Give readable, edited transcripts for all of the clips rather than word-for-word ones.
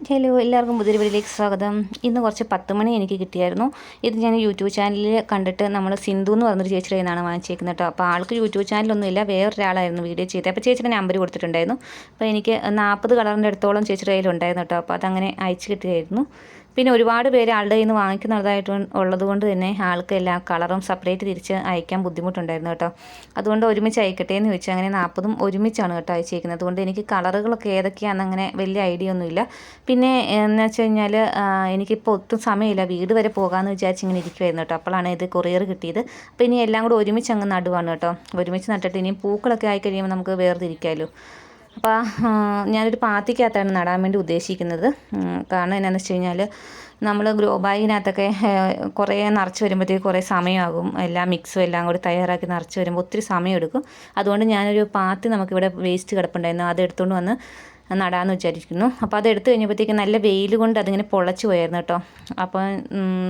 Hello, എല്ലാവർക്കും പുതിയൊരു വീഡിയോയിലേക്ക് സ്വാഗതം. ഇന്ന് കുറച്ച് 10 മണി എനിക്ക് കിട്ടിയായിരുന്നു. ഇത് ഞാൻ യൂട്യൂബ് ചാനലിൽ കണ്ടിട്ട് നമ്മൾ സിന്ധു എന്ന് പറഞ്ഞൊരു ചേച്ചിയുടെ നിന്നാണ് വാങ്ങിച്ചേക്കുന്നത് കേട്ടോ. അപ്പോൾ ആൾക്ക് യൂട്യൂബ് ചാനലൊന്നുമില്ല, വേറൊരാളായിരുന്നു വീഡിയോ ചെയ്തത്. അപ്പോൾ ചേച്ചിയുടെ നമ്പർ കൊടുത്തിട്ടുണ്ടായിരുന്നു. അപ്പോൾ എനിക്ക് 40 കളറിൻ്റെ അടുത്തോളം ചേച്ചിയുടെ കയ്യിലുണ്ടായിരുന്നു കേട്ടോ. അപ്പോൾ അതങ്ങനെ അയച്ചു കിട്ടിയായിരുന്നു. പിന്നെ ഒരുപാട് പേര് ആളുടെ കയ്യിൽ നിന്ന് വാങ്ങിക്കുന്നതായിട്ട് ഉള്ളത് കൊണ്ട് തന്നെ ആൾക്ക് എല്ലാ കളറും സെപ്പറേറ്റ് തിരിച്ച് അയക്കാൻ ബുദ്ധിമുട്ടുണ്ടായിരുന്നു കേട്ടോ. അതുകൊണ്ട് ഒരുമിച്ച് അയക്കട്ടെ എന്ന് ചോദിച്ചാൽ അങ്ങനെ 40ഉം ഒരുമിച്ചാണ് കേട്ടോ അയച്ചേക്കുന്നത്. അതുകൊണ്ട് എനിക്ക് കളറുകളൊക്കെ ഏതൊക്കെയാണെന്ന് അങ്ങനെ വലിയ ഐഡിയ ഒന്നുമില്ല. പിന്നെ എന്ന് വെച്ച് കഴിഞ്ഞാൽ എനിക്കിപ്പോൾ ഒട്ടും സമയമില്ല, വീട് വരെ പോകാമെന്ന് വിചാരിച്ച് ഇങ്ങനെ ഇരിക്കുമായിരുന്നു കേട്ടോ. അപ്പോഴാണ് ഇത് കൊറിയർ കിട്ടിയത്. അപ്പോൾ ഇനി എല്ലാം കൂടെ ഒരുമിച്ച് അങ്ങ് നടുവാണ് കേട്ടോ. ഒരുമിച്ച് നട്ടിട്ട് ഇനിയും പൂക്കളൊക്കെ ആയിക്കഴിയുമ്പോൾ നമുക്ക് വേർതിരിക്കാമല്ലോ. അപ്പോൾ ഞാനൊരു പാത്തിക്കകത്താണ് നടാൻ വേണ്ടി ഉദ്ദേശിക്കുന്നത്. കാരണം എന്നാന്ന് വെച്ച് കഴിഞ്ഞാൽ നമ്മൾ ഗ്രോ ബാഗിനകത്തൊക്കെ കുറേ നിറച്ച് വരുമ്പോഴത്തേക്ക് കുറേ സമയമാകും. എല്ലാം മിക്സും എല്ലാം കൂടി തയ്യാറാക്കി നിറച്ച് വരുമ്പോൾ ഒത്തിരി സമയം എടുക്കും. അതുകൊണ്ട് ഞാനൊരു പാത്തി നമുക്കിവിടെ വേസ്റ്റ് കിടപ്പുണ്ടായിരുന്നു, അത് എടുത്തുകൊണ്ട് വന്ന് നടാമെന്ന് വിചാരിക്കുന്നു. അപ്പോൾ അത് എടുത്തു കഴിഞ്ഞപ്പോഴത്തേക്ക് നല്ല വെയിൽ കൊണ്ട് അതിങ്ങനെ പൊളച്ച് പോയായിരുന്നു കേട്ടോ. അപ്പോൾ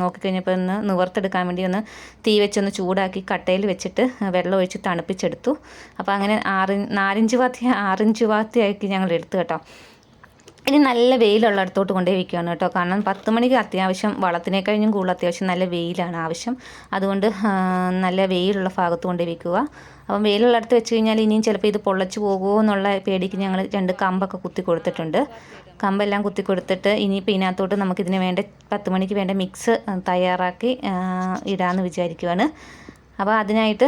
നോക്കിക്കഴിഞ്ഞപ്പോൾ ഒന്ന് നിവർത്തെടുക്കാൻ വേണ്ടി ഒന്ന് തീ വെച്ചൊന്ന് ചൂടാക്കി കട്ടയിൽ വെച്ചിട്ട് വെള്ളം ഒഴിച്ച് തണുപ്പിച്ചെടുത്തു. അപ്പോൾ അങ്ങനെ 6 ഇഞ്ച് വാത്തിയാക്കി ഞങ്ങൾ എടുത്തു കേട്ടോ. ഇനി നല്ല വെയിലുള്ള അടുത്തോട്ട് കൊണ്ടുപോയി വയ്ക്കുകയാണ് കേട്ടോ. കാരണം 10 മണിക്ക് അത്യാവശ്യം വളത്തിനേക്കഴിഞ്ഞും കൂടുതൽ അത്യാവശ്യം നല്ല വെയിലാണ് ആവശ്യം. അതുകൊണ്ട് നല്ല വെയിലുള്ള ഭാഗത്ത് കൊണ്ടുപോയി വയ്ക്കുക. അപ്പം വെയിലുള്ള അടുത്ത് വെച്ച് കഴിഞ്ഞാൽ ഇനിയും ചിലപ്പോൾ ഇത് പൊള്ളച്ച് പോകുമോ എന്നുള്ള പേടിക്ക് ഞങ്ങൾ 2 കമ്പൊക്കെ കുത്തി കൊടുത്തിട്ടുണ്ട്. കമ്പെല്ലാം കുത്തി കൊടുത്തിട്ട് ഇനിയിപ്പോൾ ഇതിനകത്തോട്ട് നമുക്കിതിന് വേണ്ട 10 മണിക്ക് വേണ്ട മിക്സ് തയ്യാറാക്കി ഇടാമെന്ന് വിചാരിക്കുകയാണ്. അപ്പോൾ അതിനായിട്ട്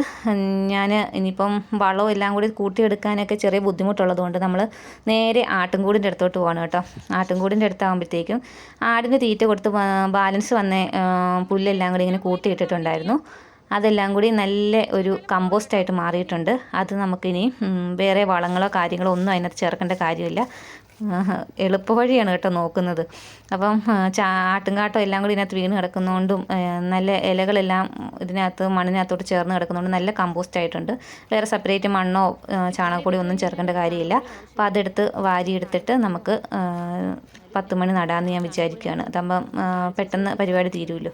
ഞാൻ ഇനിയിപ്പം വളവും എല്ലാം കൂടി കൂട്ടിയെടുക്കാനൊക്കെ ചെറിയ ബുദ്ധിമുട്ടുള്ളത് കൊണ്ട് നമ്മൾ നേരെ ആട്ടിൻകൂടിൻ്റെ അടുത്തോട്ട് പോകണം കേട്ടോ. ആട്ടിൻകൂടിൻ്റെ അടുത്താകുമ്പോഴത്തേക്കും ആടിന് തീറ്റ കൊടുത്ത് ബാലൻസ് വന്ന പുല്ലെല്ലാം കൂടി ഇങ്ങനെ കൂട്ടിയിട്ടിട്ടുണ്ടായിരുന്നു. അതെല്ലാം കൂടി നല്ല ഒരു കമ്പോസ്റ്റായിട്ട് മാറിയിട്ടുണ്ട്. അത് നമുക്കിനി വേറെ വളങ്ങളോ കാര്യങ്ങളോ ഒന്നും അതിനകത്ത് ചേർക്കേണ്ട കാര്യമില്ല. എളുപ്പവഴിയാണ് കേട്ടോ നോക്കുന്നത്. അപ്പം ആട്ടുംകാട്ടോ എല്ലാം കൂടി ഇതിനകത്ത് വീണ് കിടക്കുന്നതുകൊണ്ടും നല്ല ഇലകളെല്ലാം ഇതിനകത്ത് മണ്ണിനകത്തോട്ട് ചേർന്ന് കിടക്കുന്നതുകൊണ്ട് നല്ല കമ്പോസ്റ്റ് ആയിട്ടുണ്ട്. വേറെ സെപ്പറേറ്റ് മണ്ണോ ചാണകപ്പൊടി ഒന്നും ചേർക്കേണ്ട കാര്യമില്ല. അപ്പോൾ അതെടുത്ത് വാരിയെടുത്തിട്ട് നമുക്ക് 10 മണി നടാമെന്ന് ഞാൻ വിചാരിക്കുകയാണ്. അതാകുമ്പം പെട്ടെന്ന് പരിപാടി തീരുമല്ലോ.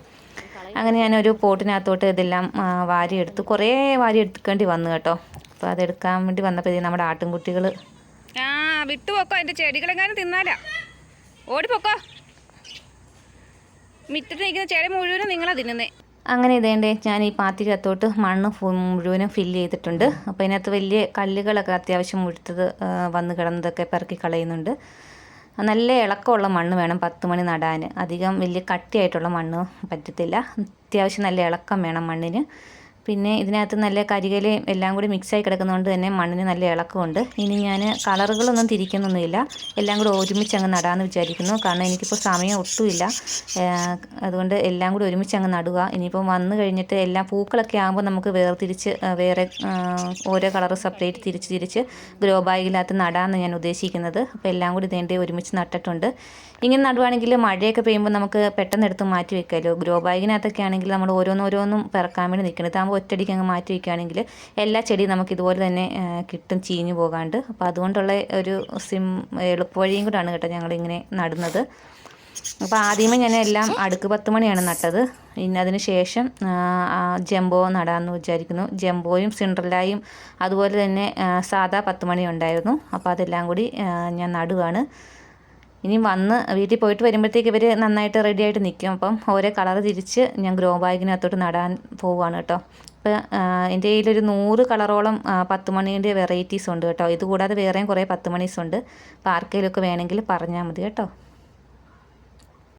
അങ്ങനെ ഞാനൊരു പോട്ടിനകത്തോട്ട് ഇതെല്ലാം വാരിയെടുത്തു. കുറേ വാരിയെടുക്കേണ്ടി വന്നു കേട്ടോ. അപ്പോൾ അതെടുക്കാൻ വേണ്ടി വന്നപ്പോൾ നമ്മുടെ ആട്ടിൻകുട്ടികൾ വിട്ടുപോക്കോ, എൻ്റെ ചെടികളെങ്ങാനും തിന്നാലാ. ഓടിപ്പോക്കോ, മിറ്റത്ത് നിൽക്കുന്ന ചെടി മുഴുവനും നിങ്ങളാ തിന്നുന്നേ. അങ്ങനെ ഇതേണ്ടേ ഞാൻ ഈ പാത്തിക്കകത്തോട്ട് മണ്ണ് മുഴുവനും ഫില്ല് ചെയ്തിട്ടുണ്ട്. അപ്പോൾ ഇതിനകത്ത് വലിയ കല്ലുകളൊക്കെ അത്യാവശ്യം മുഴുത്തത് വന്ന് കിടന്നതൊക്കെ പെറുക്കി കളയുന്നുണ്ട്. നല്ല ഇളക്കമുള്ള മണ്ണ് വേണം 10 മണി നടാൻ. അധികം വലിയ കട്ടിയായിട്ടുള്ള മണ്ണ് പറ്റത്തില്ല. അത്യാവശ്യം നല്ല ഇളക്കം വേണം മണ്ണിന്. പിന്നെ ഇതിനകത്ത് നല്ല കരികലയും എല്ലാം കൂടി മിക്സായി കിടക്കുന്നതുകൊണ്ട് തന്നെ മണ്ണിന് നല്ല ഇളക്കമുണ്ട്. ഇനി ഞാൻ കളറുകളൊന്നും തിരിക്കുന്നൊന്നുമില്ല, എല്ലാം കൂടി ഒരുമിച്ച് അങ്ങ് നടാമെന്ന് വിചാരിക്കുന്നു. കാരണം എനിക്കിപ്പോൾ സമയം ഒട്ടുമില്ല. അതുകൊണ്ട് എല്ലാം കൂടി ഒരുമിച്ച് അങ്ങ് നടുക. ഇനിയിപ്പം വന്നു കഴിഞ്ഞിട്ട് എല്ലാം പൂക്കളൊക്കെ ആകുമ്പോൾ നമുക്ക് വേർതിരിച്ച് വേറെ ഓരോ കളറ് സെപ്പറേറ്റ് തിരിച്ച് ഗ്രോ ബാഗിനകത്ത് നടാമെന്ന് ഞാൻ ഉദ്ദേശിക്കുന്നത്. അപ്പോൾ എല്ലാം കൂടി ഇതേണ്ടി ഒരുമിച്ച് നട്ടിട്ടുണ്ട്. ഇങ്ങനെ നടുവാണെങ്കിൽ മഴയൊക്കെ പെയ്യുമ്പോൾ നമുക്ക് പെട്ടെന്ന് എടുത്ത് മാറ്റി വെക്കാമല്ലോ. ഗ്രോ ബാഗിനകത്തൊക്കെ ആണെങ്കിൽ നമ്മൾ ഓരോന്നോരോന്നും പിറക്കാൻ വേണ്ടി നിൽക്കണം. ഇതാകുമ്പോൾ ഒറ്റയടിക്ക് അങ്ങ് മാറ്റി വയ്ക്കുകയാണെങ്കിൽ എല്ലാ ചെടിയും നമുക്ക് ഇതുപോലെ തന്നെ കിട്ടും, ചീഞ്ഞു പോകാണ്ട്. അപ്പോൾ അതുകൊണ്ടുള്ള ഒരു എളുപ്പവഴിയും കൂടെയാണ് കേട്ടോ ഞങ്ങളിങ്ങനെ നടുന്നത്. അപ്പോൾ ആദ്യമേ ഞാൻ എല്ലാം അടുക്ക് 10 മണിയാണ് നട്ടത്. ഇനി അതിന് ശേഷം ജംബോ നടാമെന്ന് വിചാരിക്കുന്നു. ജംബോയും സിൻഡ്രല്ലയും അതുപോലെ തന്നെ സാധാ 10 മണി ഉണ്ടായിരുന്നു. അപ്പോൾ അതെല്ലാം കൂടി ഞാൻ നടുവാണ്. ഇനി വന്ന് വീട്ടിൽ പോയിട്ട് വരുമ്പോഴത്തേക്ക് ഇവർ നന്നായിട്ട് റെഡി ആയിട്ട് നിൽക്കും. അപ്പം ഓരോ കളറ് തിരിച്ച് ഞാൻ ഗ്രോ ബാഗിനകത്തോട്ട് നടാൻ പോവുകയാണ് കേട്ടോ. അപ്പോൾ എൻ്റെ കയ്യിലൊരു 100 കളറോളം 10 മണീൻ്റെ വെറൈറ്റീസ് ഉണ്ട് കേട്ടോ. ഇതുകൂടാതെ വേറെയും കുറേ 10 മണീസ് ഉണ്ട്. അപ്പോൾ ആർക്കെങ്കിലുമൊക്കെ വേണമെങ്കിൽ പറഞ്ഞാൽ മതി കേട്ടോ.